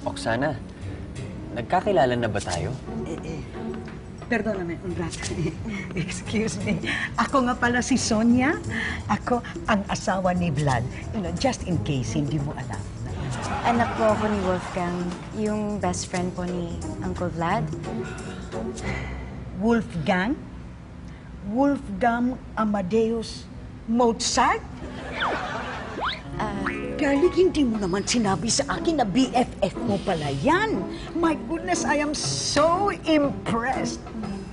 Oksana, nagkakilala na ba tayo? Perdóname un rato. Excuse me. Ako nga pala si Sonia. Ako ang asawa ni Vlad. You know, just in case hindi mo alam. Anak po ako ni Wolfgang, yung best friend po ni Uncle Vlad. Wolfgang? Wolfgang Amadeus Mozart? Darling, hindi mo naman sinabi sa akin na BFF mo pala yan. My goodness, I am so impressed.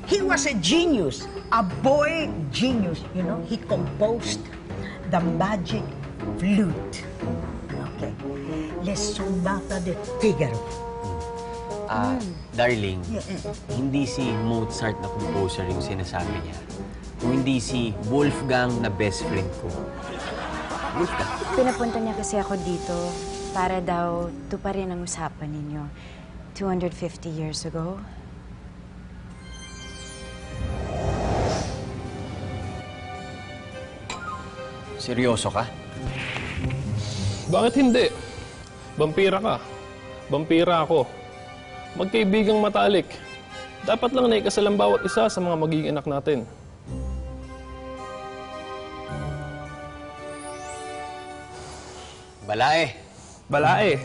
He was a genius, a boy genius. You know, he composed the magic flute. Okay. Les Sonata de Figaro. Darling, hindi si Mozart na composer yung sinasabi niya. Kung hindi si Wolfgang na best friend ko. Wolfgang. Pinapunta niya kasi ako dito para daw tuparin ang usapan ninyo 250 years ago. Seryoso ka? Bakit hindi? Vampira ka. Vampira ako. Magkaibigang matalik. Dapat lang naikasal ang bawat isa sa mga magiging anak natin. Balae. Balae.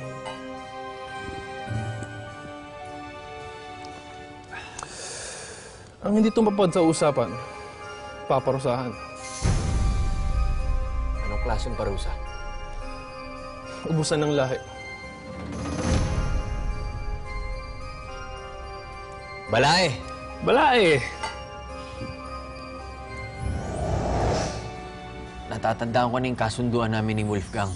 Ang hindi tumapad sa usapan, paparusahan. Anong klaseng parusa? Ubusan ng lahi. Balae. Balae! Natatandaan ko na yung kasunduan namin ni Wolfgang.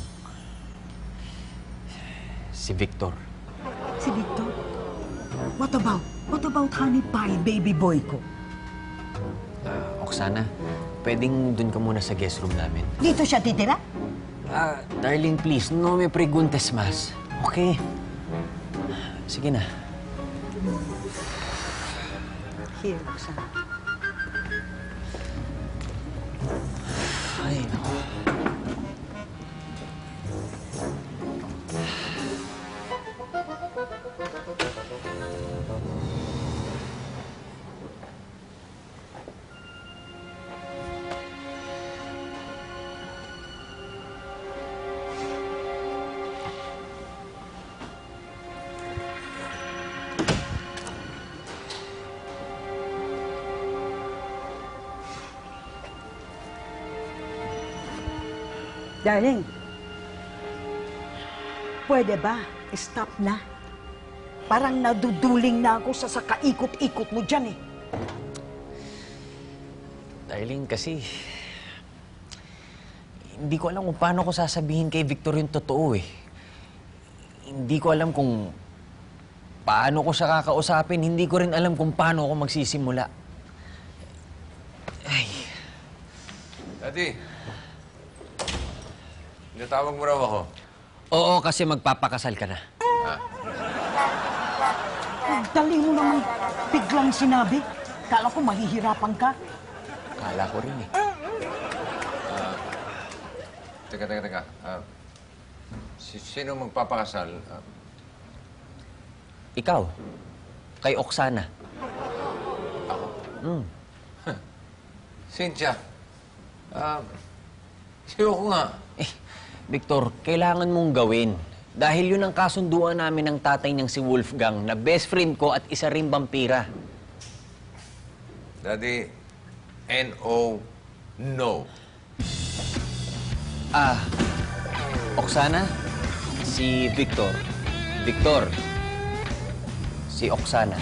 Si Victor. Si Victor? What about honey pie, baby boy ko? Oksana, pwedeng dun ka muna sa guest room namin. Dito siya titira? Darling, please, no me preguntes mas. Okay? Sige na. Here, Roxanne. Ay, naku. Darling, pwede ba? Stop na. Parang naduduling na ako sa kaikot-ikot mo dyan eh. Darling, kasi... Hindi ko alam kung paano ko sasabihin kay Victor yung totoo eh. Hindi ko alam kung paano ko siya kakausapin. Hindi ko rin alam kung paano ako magsisimula. Ay. Daddy, tinatawag mo raw ako. Oo, kasi magpapakasal ka na. Dali mo naman biglang sinabi. Kala ko mahihirapan ka. Kala ko rin eh. Teka. Sino magpapakasal? Ikaw, kay Oksana. Ako? Cynthia. Siyoko nga. Victor, kailangan mong gawin. Dahil yun ang kasunduan namin ng tatay niyang si Wolfgang na best friend ko at isa ring vampira. Daddy, N-O, no. Oksana, si Victor. Victor, si Oksana.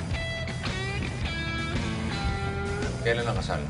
Kailan ang kasal?